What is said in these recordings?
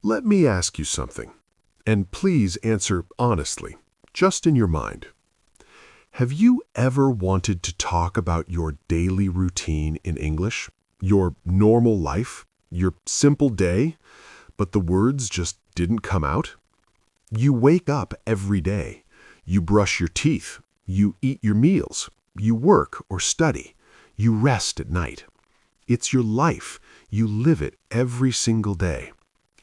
Let me ask you something, and please answer honestly, just in your mind. Have you ever wanted to talk about your daily routine in English? Your normal life? Your simple day? But the words just didn't come out? You wake up every day. You brush your teeth. You eat your meals. You work or study. You rest at night. It's your life. You live it every single day.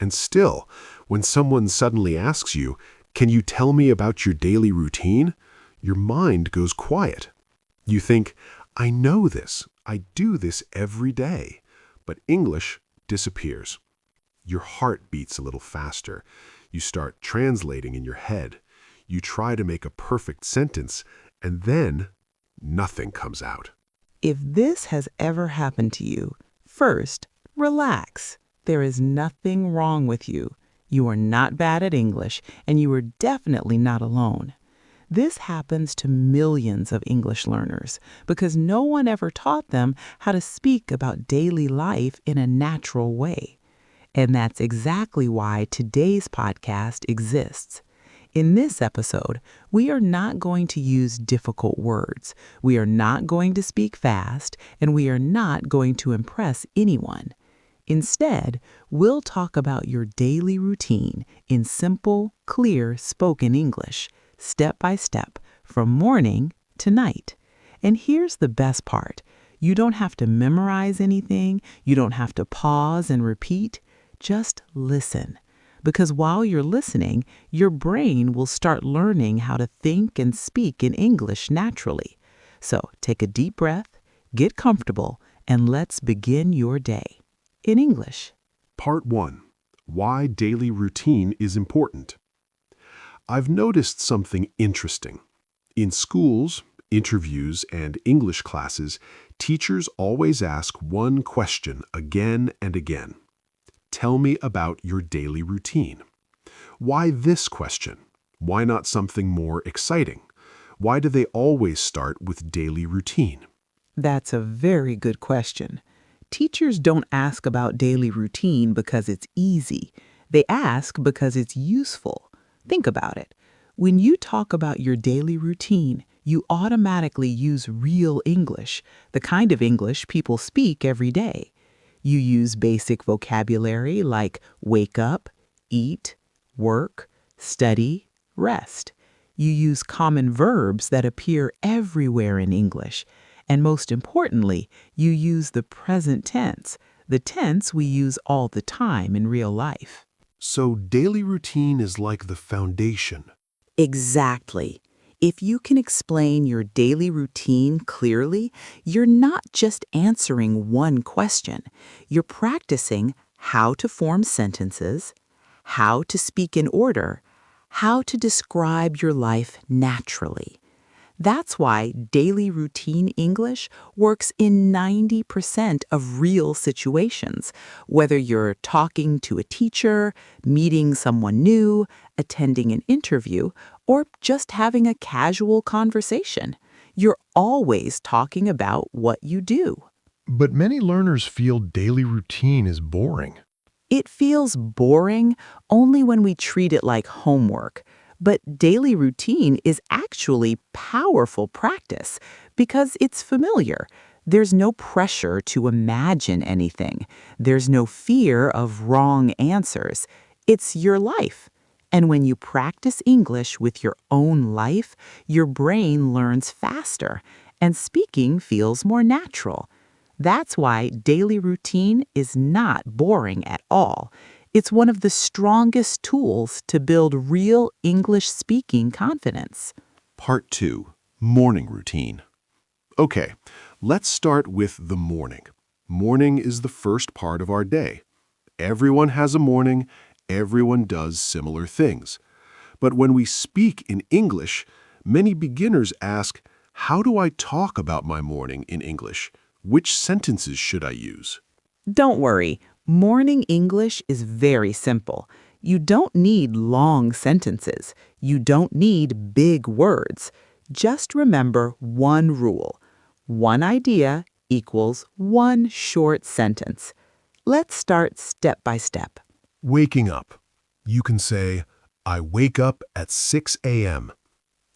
And still, when someone suddenly asks you, "Can you tell me about your daily routine?" your mind goes quiet. You think, "I know this. I do this every day." But English disappears. Your heart beats a little faster. You start translating in your head. You try to make a perfect sentence, and then nothing comes out. If this has ever happened to you, first, relax. There is nothing wrong with you. You are not bad at English, and you are definitely not alone. This happens to millions of English learners because no one ever taught them how to speak about daily life in a natural way. And that's exactly why today's podcast exists. In this episode, we are not going to use difficult words. We are not going to speak fast, and we are not going to impress anyone. Instead, we'll talk about your daily routine in simple, clear spoken English, step by step, from morning to night. And here's the best part. You don't have to memorize anything. You don't have to pause and repeat. Just listen. Because while you're listening, your brain will start learning how to think and speak in English naturally. So take a deep breath, get comfortable, and let's begin your day in English. Part 1. Why daily routine is important. I've noticed something interesting. In schools, interviews, and English classes, teachers always ask one question again and again. Tell me about your daily routine. Why this question? Why not something more exciting? Why do they always start with daily routine? That's a very good question. Teachers don't ask about daily routine because it's easy. They ask because it's useful. Think about it. When you talk about your daily routine, you automatically use real English, the kind of English people speak every day. You use basic vocabulary like wake up, eat, work, study, rest. You use common verbs that appear everywhere in English. And most importantly, you use the present tense, the tense we use all the time in real life. So daily routine is like the foundation. Exactly. If you can explain your daily routine clearly, you're not just answering one question. You're practicing how to form sentences, how to speak in order, how to describe your life naturally. That's why daily routine English works in 90% of real situations, whether you're talking to a teacher, meeting someone new, attending an interview, or just having a casual conversation. You're always talking about what you do. But many learners feel daily routine is boring. It feels boring only when we treat it like homework. But daily routine is actually powerful practice because it's familiar. There's no pressure to imagine anything. There's no fear of wrong answers. It's your life. And when you practice English with your own life, your brain learns faster and speaking feels more natural. That's why daily routine is not boring at all. It's one of the strongest tools to build real English-speaking confidence. Part 2. Morning routine. Okay, let's start with the morning. Morning is the first part of our day. Everyone has a morning. Everyone does similar things. But when we speak in English, many beginners ask, how do I talk about my morning in English? Which sentences should I use? Don't worry, morning English is very simple. You don't need long sentences. You don't need big words. Just remember one rule. One idea equals one short sentence. Let's start step by step. Waking up. You can say, I wake up at 6 a.m.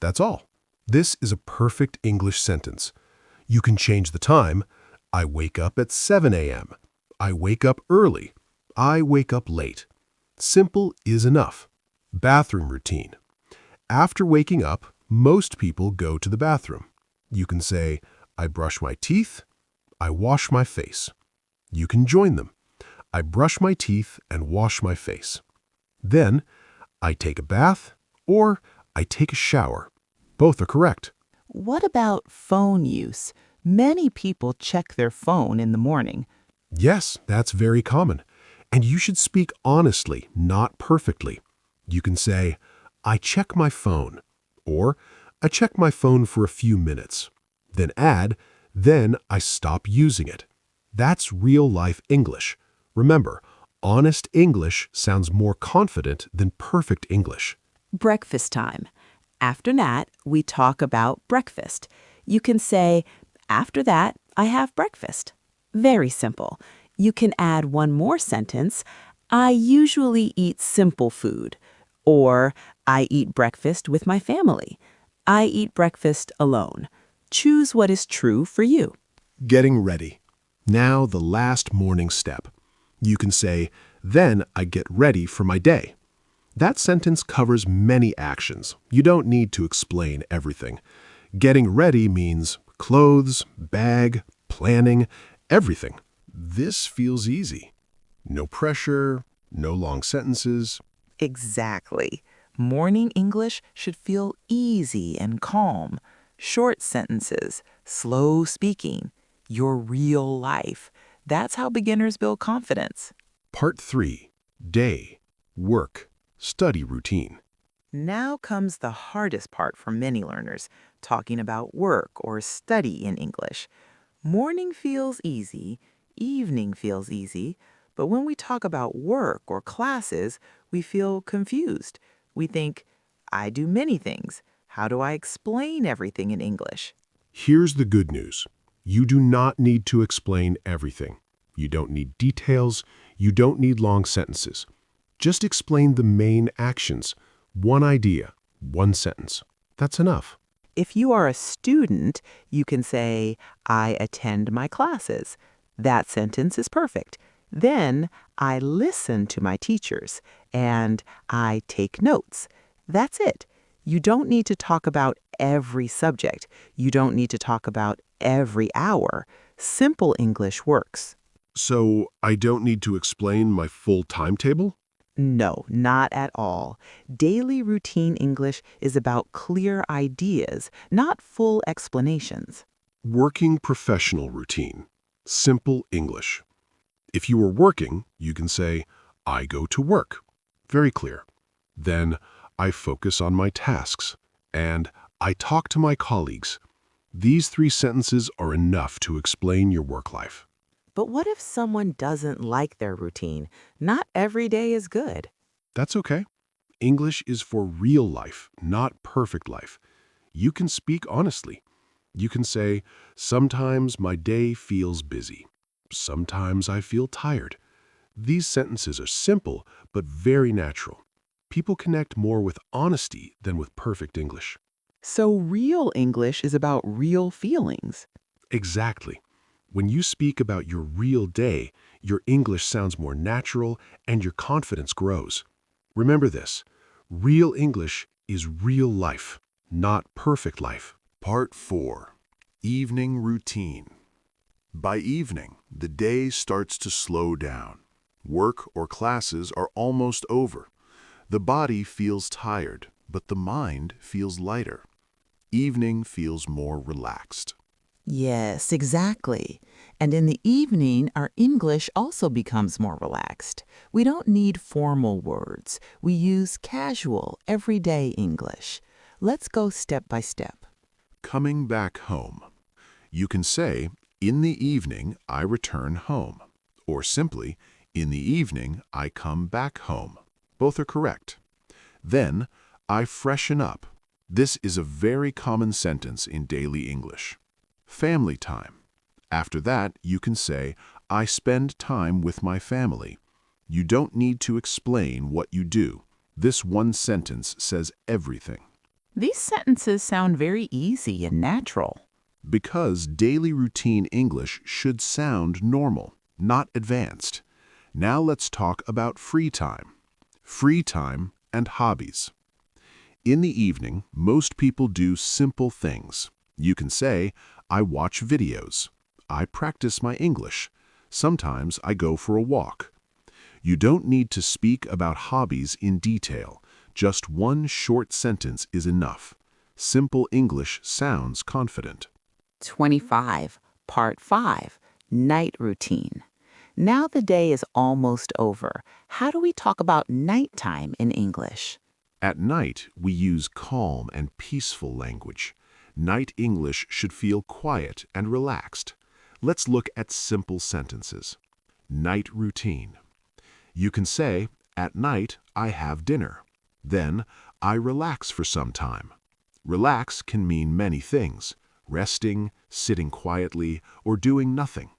That's all. This is a perfect English sentence. You can change the time. I wake up at 7 a.m. I wake up early. I wake up late. Simple is enough. Bathroom routine. After waking up, most people go to the bathroom. You can say, I brush my teeth. I wash my face. You can join them. I brush my teeth and wash my face. Then, I take a bath or I take a shower. Both are correct. What about phone use? Many people check their phone in the morning. Yes, that's very common. And you should speak honestly, not perfectly. You can say, I check my phone, or I check my phone for a few minutes. Then add, then I stop using it. That's real-life English. Remember, honest English sounds more confident than perfect English. Breakfast time. After that, we talk about breakfast. You can say, after that, I have breakfast. Very simple. You can add one more sentence. I usually eat simple food. Or, I eat breakfast with my family. I eat breakfast alone. Choose what is true for you. Getting ready. Now the last morning step. You can say, then I get ready for my day. That sentence covers many actions. You don't need to explain everything. Getting ready means clothes, bag, planning, everything. This feels easy. No pressure, no long sentences. Exactly. Morning English should feel easy and calm. Short sentences, slow speaking, your real life. That's how beginners build confidence. Part 3. Day, work, study routine. Now comes the hardest part for many learners, talking about work or study in English. Morning feels easy, evening feels easy, but when we talk about work or classes, we feel confused. We think, I do many things. How do I explain everything in English? Here's the good news. You do not need to explain everything. You don't need details. You don't need long sentences. Just explain the main actions. One idea, one sentence. That's enough. If you are a student, you can say, I attend my classes. That sentence is perfect. Then, I listen to my teachers, and I take notes. That's it. You don't need to talk about every subject. You don't need to talk about every hour. Simple English works. So I don't need to explain my full timetable? No, not at all. Daily routine English is about clear ideas, not full explanations. Working professional routine. Simple English. If you are working, you can say, I go to work. Very clear. Then, I focus on my tasks. And I talk to my colleagues. These 3 sentences are enough to explain your work life. But what if someone doesn't like their routine? Not every day is good. That's okay. English is for real life, not perfect life. You can speak honestly. You can say, sometimes my day feels busy. Sometimes I feel tired. These sentences are simple, but very natural. People connect more with honesty than with perfect English. So real English is about real feelings. Exactly. When you speak about your real day, your English sounds more natural and your confidence grows. Remember this, real English is real life, not perfect life. Part 4. Evening Routine. By evening, the day starts to slow down. Work or classes are almost over. The body feels tired, but the mind feels lighter. Evening feels more relaxed. Yes, exactly. And in the evening, our English also becomes more relaxed. We don't need formal words. We use casual, everyday English. Let's go step by step. Coming back home. You can say, in the evening, I return home. Or simply, in the evening, I come back home. Both are correct. Then, I freshen up. This is a very common sentence in daily English. Family time. After that, you can say, I spend time with my family. You don't need to explain what you do. This one sentence says everything. These sentences sound very easy and natural. Because daily routine English should sound normal, not advanced. Now let's talk about free time. Free time and hobbies. In the evening, most people do simple things. You can say, I watch videos. I practice my English. Sometimes I go for a walk. You don't need to speak about hobbies in detail. Just one short sentence is enough. Simple English sounds confident. 25, Part 5, Night Routine. Now the day is almost over. How do we talk about nighttime in English? At night, we use calm and peaceful language. Night English should feel quiet and relaxed. Let's look at simple sentences. Night routine. You can say, at night, I have dinner. Then, I relax for some time. Relax can mean many things: resting, sitting quietly, or doing nothing.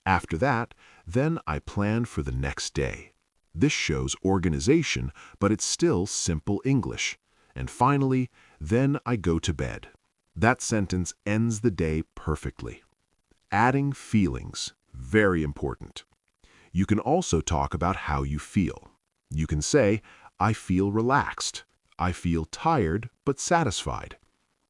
After that, then I plan for the next day. This shows organization, but it's still simple English. And finally, then I go to bed. That sentence ends the day perfectly. Adding feelings, very important. You can also talk about how you feel. You can say, I feel relaxed. I feel tired but satisfied.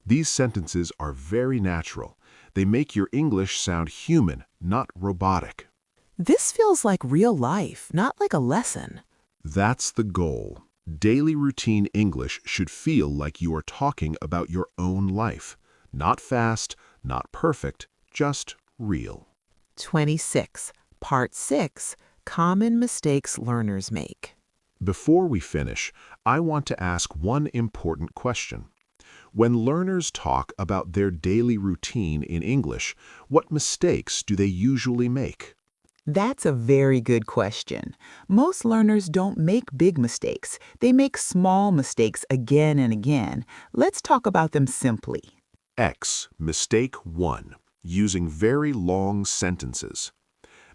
These sentences are very natural. They make your English sound human, not robotic. This feels like real life, not like a lesson. That's the goal. Daily routine English should feel like you are talking about your own life. Not fast, not perfect, just real. 26, Part 6, Common Mistakes Learners Make. Before we finish, I want to ask one important question. When learners talk about their daily routine in English, what mistakes do they usually make? That's a very good question. Most learners don't make big mistakes. They make small mistakes again and again. Let's talk about them simply. X, mistake 1, using very long sentences.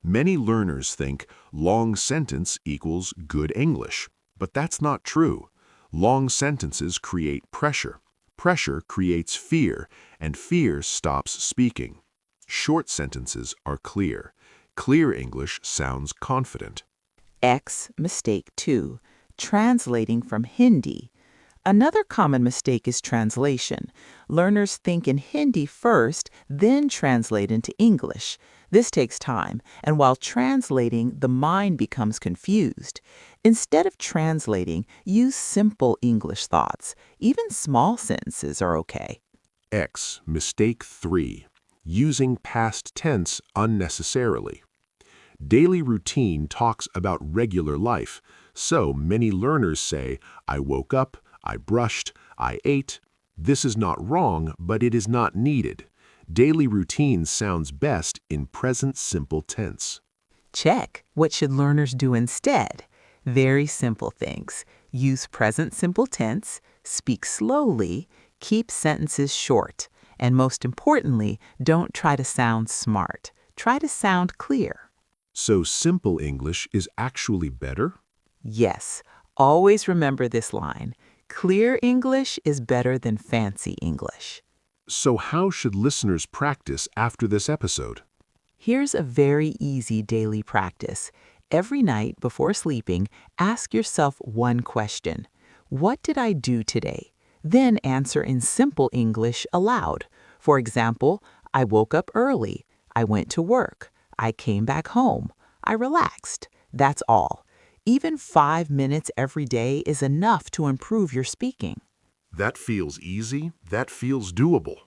Many learners think long sentence equals good English, but that's not true. Long sentences create pressure. Pressure creates fear, and fear stops speaking. Short sentences are clear. Clear English sounds confident. X, mistake 2, translating from Hindi. Another common mistake is translation. Learners think in Hindi first, then translate into English. This takes time, and while translating, the mind becomes confused. Instead of translating, use simple English thoughts. Even small sentences are okay. X, mistake 3, using past tense unnecessarily. Daily routine talks about regular life, so many learners say, I woke up, I brushed, I ate. This is not wrong, but it is not needed. Daily routine sounds best in present simple tense. Check. What should learners do instead? Very simple things. Use present simple tense, speak slowly, keep sentences short, and most importantly, don't try to sound smart. Try to sound clear. So simple English is actually better? Yes, always remember this line. Clear English is better than fancy English. So how should listeners practice after this episode? Here's a very easy daily practice. Every night before sleeping, ask yourself one question. What did I do today? Then answer in simple English aloud. For example, I woke up early. I went to work. I came back home. I relaxed. That's all. Even 5 minutes every day is enough to improve your speaking. That feels easy. That feels doable.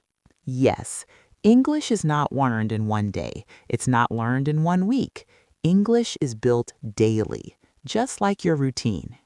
Yes, English is not learned in one day. It's not learned in 1 week. English is built daily, just like your routine.